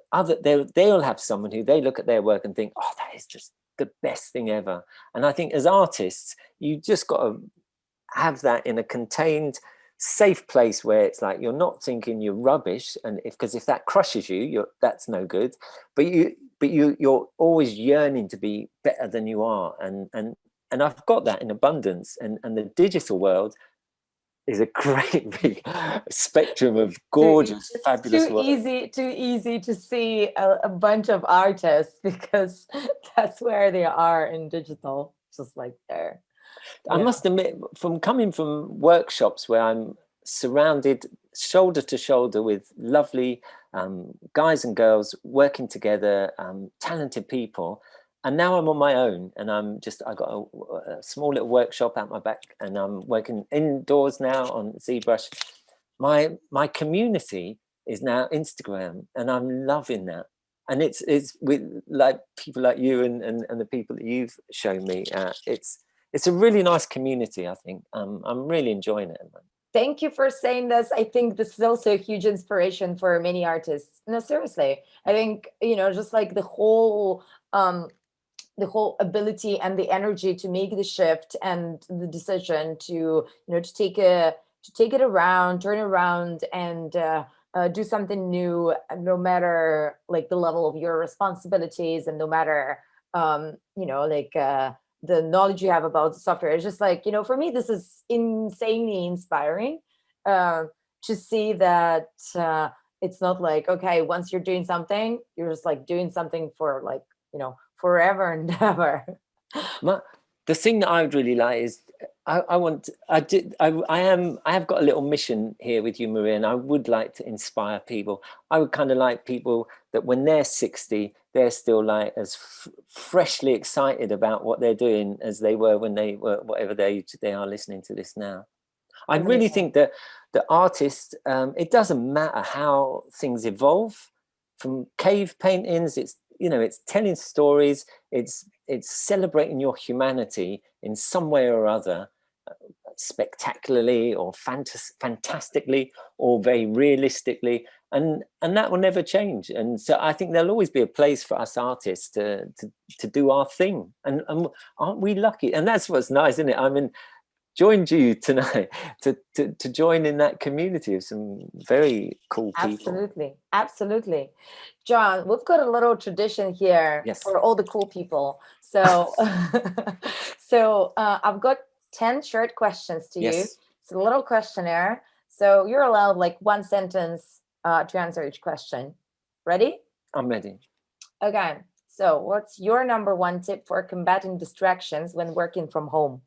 D: they'll have someone who they look at their work and think, oh, that is just the best thing ever. And I think as artists, you just got to have that in a contained, safe place where it's like you're not thinking you're rubbish, and because if that crushes you, that's no good. But you're always yearning to be better than you are, and I've got that in abundance. And the digital world is a great big spectrum of gorgeous, fabulous work.
C: Too easy to see a bunch of artists, because that's where they are in digital, just like there.
D: I must admit, from coming from workshops where I'm surrounded shoulder to shoulder with lovely guys and girls working together, talented people, and now I'm on my own, and I got a small little workshop out my back, and I'm working indoors now on Zbrush. My community is now Instagram, and I'm loving that. And it's with like people like you and the people that you've shown me. It's a really nice community, I think. I'm really enjoying it.
C: Thank you for saying this. I think this is also a huge inspiration for many artists. No, seriously. I think, just like the whole ability and the energy to make the shift and the decision to take it around, turn around, and do something new, no matter like the level of your responsibilities, and no matter the knowledge you have about the software. It's just like, for me, this is insanely inspiring to see that it's not like, okay, once you're doing something, you're just like doing something for like, forever and ever.
D: The thing that I would really like is I have got a little mission here with you, Maria, and I would like to inspire people. I would kind of like people that when they're 60, they're still like as freshly excited about what they're doing as they were when they were whatever age they are listening to this now. I really think that the artist, it doesn't matter how things evolve. From cave paintings, it's telling stories, it's celebrating your humanity in some way or other, spectacularly or fantastically or very realistically. and that will never change. And so I think there'll always be a place for us artists to do our thing. And aren't we lucky? And that's what's nice, isn't it? I mean, joined you tonight to join in that community of some very cool people.
C: Absolutely. John, we've got a little tradition here for all the cool people. So I've got 10 short questions to you. It's a little questionnaire. So you're allowed like one sentence to answer each question. Ready?
D: I'm ready.
C: Okay. So what's your number one tip for combating distractions when working from home?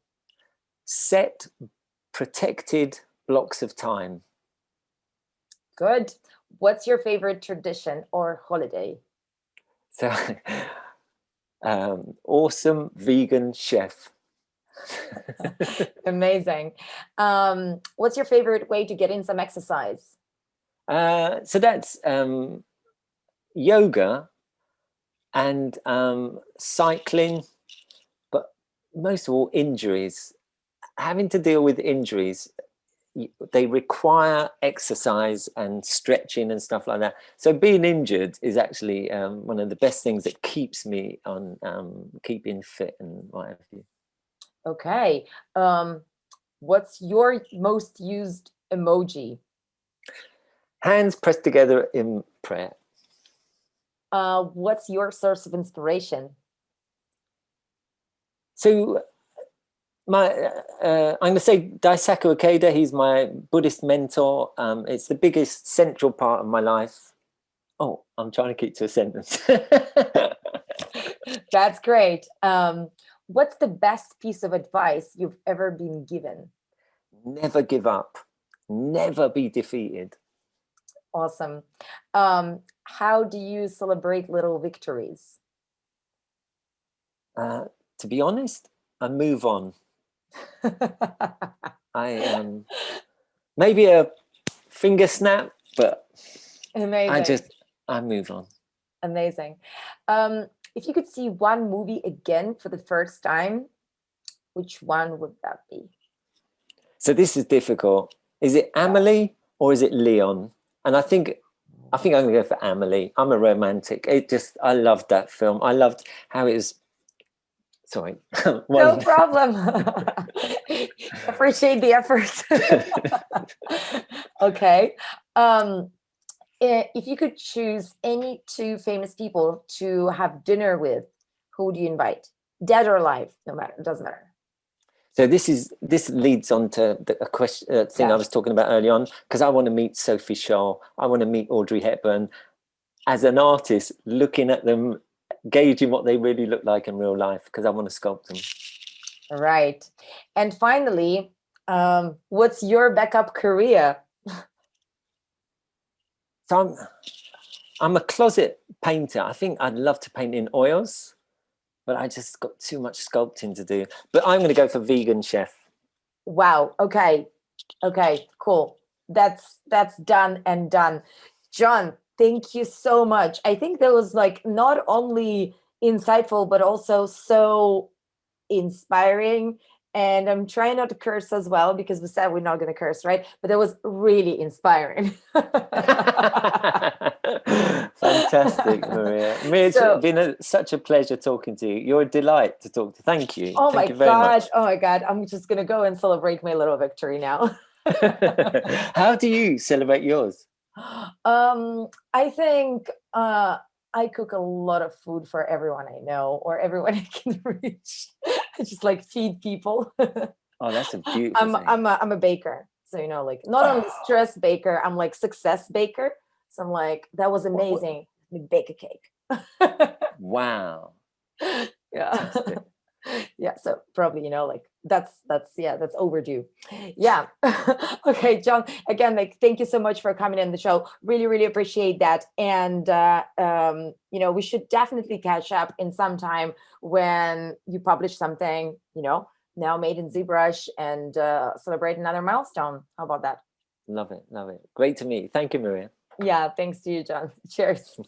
D: Set protected blocks of time.
C: Good. What's your favorite tradition or holiday?
D: So, awesome vegan chef.
C: Amazing. What's your favorite way to get in some exercise?
D: So that's yoga and cycling, but most of all injuries. Having to deal with injuries, they require exercise and stretching and stuff like that. So being injured is actually one of the best things that keeps me on keeping fit and what have you.
C: Okay. What's your most used emoji?
D: Hands pressed together in prayer.
C: What's your source of inspiration?
D: So I'm going to say Daisaku Ikeda. He's my Buddhist mentor. It's the biggest central part of my life. Oh, I'm trying to keep to a sentence.
C: That's great. What's the best piece of advice you've ever been given?
D: Never give up. Never be defeated.
C: Awesome. How do you celebrate little victories?
D: To be honest, I move on. I maybe a finger snap, but
C: amazing.
D: I move on.
C: Amazing. If you could see one movie again for the first time, which one would that be?
D: So this is difficult. Is it Amelie or is it Leon? And I think I'm going to go for Amelie. I'm a romantic. I loved that film. I loved how it was. Sorry.
C: No problem. Appreciate the effort. Okay. If you could choose any two famous people to have dinner with, who would you invite? Dead or alive? No matter. It doesn't matter.
D: So this leads on to a question thing I was talking about early on, because I want to meet Sophie Scholl. I want to meet Audrey Hepburn. As an artist, looking at them, gauging what they really look like in real life, because I want to sculpt them.
C: Right. And finally, what's your backup career?
D: So I'm a closet painter. I think I'd love to paint in oils, but I just got too much sculpting to do. But I'm going to go for vegan chef.
C: Wow. Okay, cool. That's done and done. John, thank you so much. I think that was like not only insightful, but also so inspiring. And I'm trying not to curse as well, because we said we're not going to curse, right? But that was really inspiring.
D: Fantastic, Maria. It's been such a pleasure talking to you. You're a delight to talk to. Thank you. Thank you very much.
C: Oh my God. I'm just going to go and celebrate my little victory now.
D: How do you celebrate yours?
C: I think I cook a lot of food for everyone I know or everyone I can reach. I just like feed people.
D: Oh, that's a beautiful thing.
C: I'm a baker. So, you know, like not only stress baker, I'm like success baker. So I'm like, that was amazing. Let me bake a cake.
D: Wow.
C: Yeah.
D: Fantastic.
C: Yeah. So probably, you know, like that's overdue. Yeah. Okay, John, again, like, thank you so much for coming on the show. Really, really appreciate that. And, you know, we should definitely catch up in some time when you publish something, you know, now made in Zbrush, and celebrate another milestone. How about that?
D: Love it. Love it. Great to meet you. Thank you, Maria.
C: Yeah. Thanks to you, John. Cheers.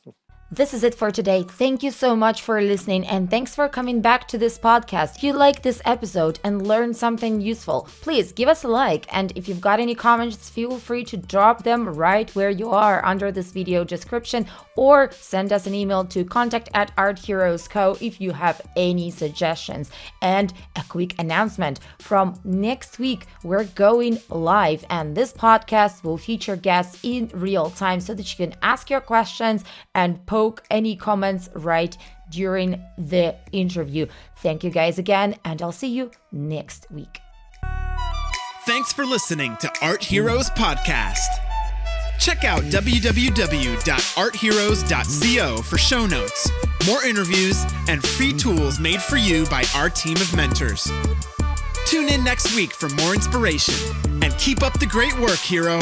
B: This is it for today. Thank you so much for listening, and thanks for coming back to this podcast. If you liked this episode and learned something useful, please give us a like. And if you've got any comments, feel free to drop them right where you are under this video description, or send us an email to contact@artheroesco if you have any suggestions. And a quick announcement: from next week, we're going live, and this podcast will feature guests in real time so that you can ask your questions and poke any comments right during the interview. Thank you guys again, and I'll see you next week.
A: Thanks for listening to Art Heroes Podcast. Check out www.artheroes.co for show notes, more interviews, and free tools made for you by our team of mentors. Tune in next week for more inspiration, and keep up the great work, hero.